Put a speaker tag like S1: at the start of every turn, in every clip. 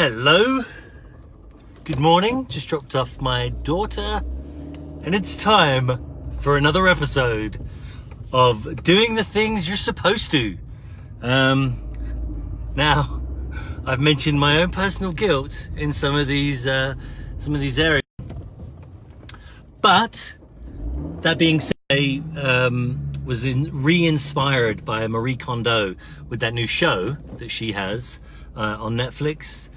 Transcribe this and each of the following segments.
S1: Hello, good morning. Just dropped off my daughter and it's time for another episode of Doing the Things You're Supposed to. Now, I've mentioned my own personal guilt in some of these areas, but that being said, was re-inspired by Marie Kondo with that new show that she has on Netflix,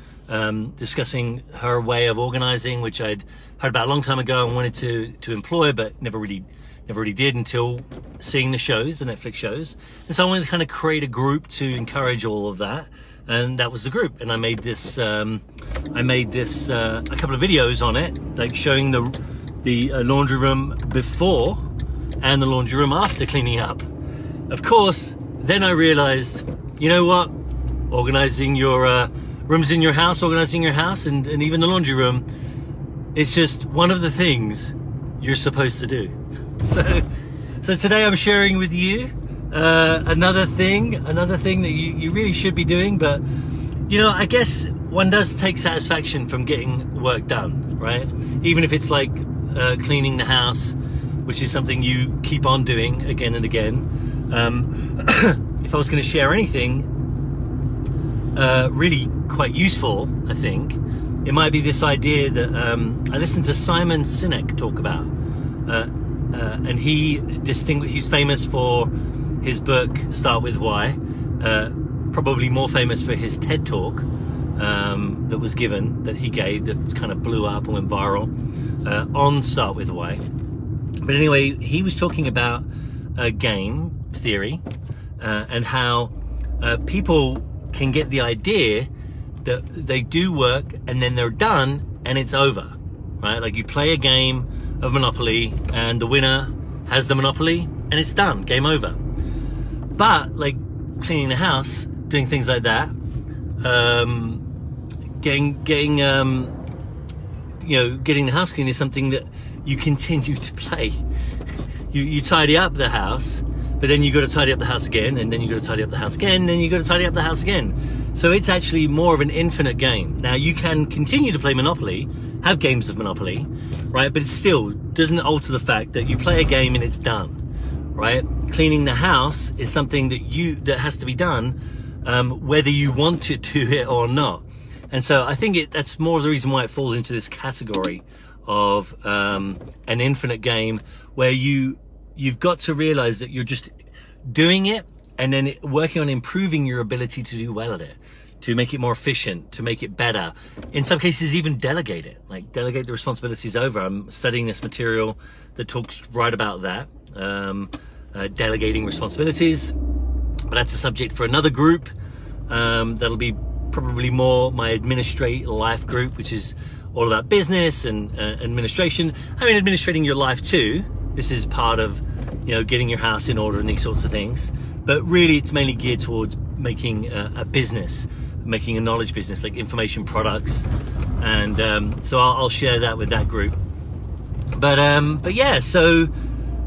S1: discussing her way of organizing, which I'd heard about a long time ago and wanted to employ, but never really did until seeing the Netflix shows. And so I wanted to kind of create a group to encourage all of that, and that was the group. And I made this a couple of videos on it, like showing the laundry room before and the laundry room after cleaning up. Of course, then I realized, you know what? Organizing your rooms in your house, and even the laundry room, it's just one of the things you're supposed to do. So today I'm sharing with you another thing that you really should be doing. But you know, I guess one does take satisfaction from getting work done, right? Even if it's like cleaning the house, which is something you keep on doing again and again. If I was going to share anything really quite useful, I think it might be this idea that I listened to Simon Sinek talk about, and he's famous for his book Start With Why, probably more famous for his TED talk that he gave that kind of blew up and went viral on Start With Why. But anyway, he was talking about game theory and how people can get the idea that they do work and then they're done and it's over, right? Like you play a game of Monopoly and the winner has the Monopoly and it's done, game over. But like cleaning the house, doing things like that, getting the house clean is something that you continue to play. You tidy up the house, but then you got to tidy up the house again, and then you got to tidy up the house again, and then you got to tidy up the house again. So it's actually more of an infinite game. Now you can continue to play Monopoly, have games of Monopoly, right? But it still doesn't alter the fact that you play a game and it's done, right? Cleaning the house is something that has to be done, whether you want to do it or not. And so I think that's more of the reason why it falls into this category of an infinite game, where you've got to realize that you're just doing it and then working on improving your ability to do well at it, to make it more efficient, to make it better. In some cases, even delegate it, like delegate the responsibilities over. I'm studying this material that talks right about that, delegating responsibilities. But that's a subject for another group. That'll be probably more my administrate life group, which is all about business and administration. I mean, administrating your life too. This is part of, getting your house in order and these sorts of things. But really, it's mainly geared towards making a business, making a knowledge business, like information products. And so I'll share that with that group. But yeah, so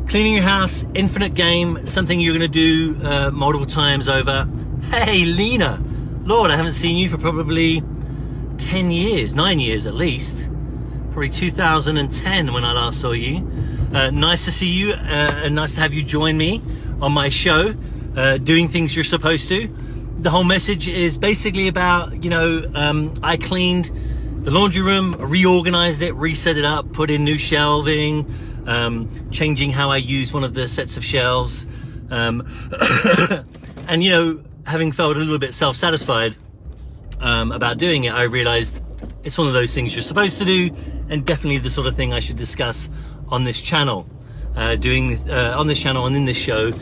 S1: cleaning your house, infinite game, something you're going to do multiple times over. Hey, Lena, Lord, I haven't seen you for probably 9 years at least. Probably 2010 when I last saw you. Nice to see you, and nice to have you join me on my show, Doing Things You're Supposed to. The whole message is basically about, I cleaned the laundry room, reorganized it, reset it up, put in new shelving, changing how I use one of the sets of shelves. And, having felt a little bit self-satisfied about doing it, I realized it's one of those things you're supposed to do, and definitely the sort of thing I should discuss on this channel, on this channel and in this show,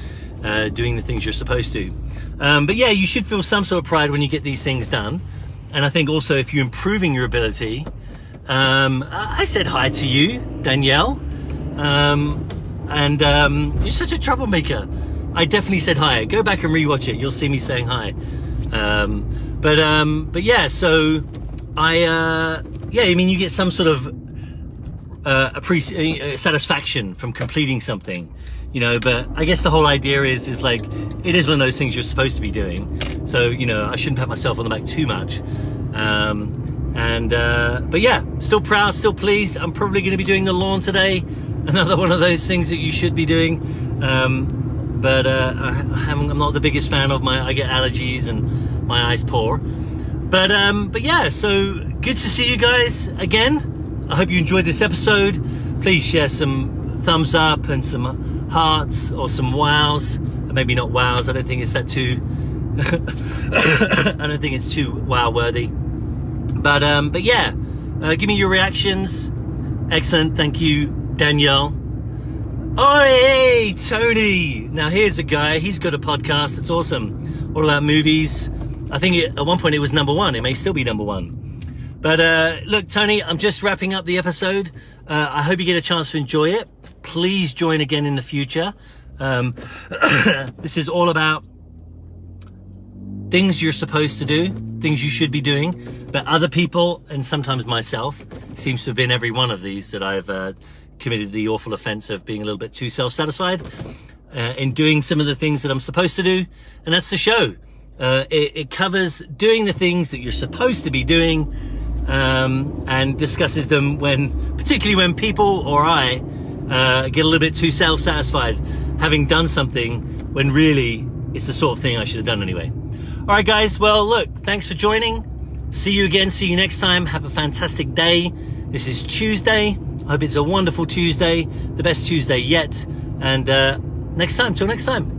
S1: doing the things you're supposed to. But yeah, you should feel some sort of pride when you get these things done. And I think also if you're improving your ability, I said hi to you, Danielle, and you're such a troublemaker. I definitely said hi. Go back and rewatch it. You'll see me saying hi. But yeah, so you get some sort of satisfaction from completing something, but I guess the whole idea is like, it is one of those things you're supposed to be doing. So, I shouldn't pat myself on the back too much. And but yeah, still proud, still pleased. I'm probably going to be doing the lawn today. Another one of those things that you should be doing. But I'm not the biggest fan of I get allergies and my eyes pour. But yeah, so good to see you guys again. I hope you enjoyed this episode. Please share some thumbs up and some hearts or some wows. Maybe not wows. I don't think it's that too. I don't think it's too wow worthy. But yeah, give me your reactions. Excellent, thank you, Danielle. Oh, hey, Tony. Now here's a guy. He's got a podcast that's awesome, all about movies. I think at one point it was number one. It may still be number one. But look, Tony, I'm just wrapping up the episode. I hope you get a chance to enjoy it. Please join again in the future. This is all about things you're supposed to do, things you should be doing, but other people, and sometimes myself, seems to have been every one of these that I've committed the awful offense of being a little bit too self-satisfied in doing some of the things that I'm supposed to do, and that's the show. It covers doing the things that you're supposed to be doing, and discusses them particularly when people or I get a little bit too self-satisfied, having done something when really it's the sort of thing I should have done anyway. All right, guys. Well, look, thanks for joining. See you again. See you next time. Have a fantastic day. This is Tuesday. I hope it's a wonderful Tuesday, the best Tuesday yet. And till next time.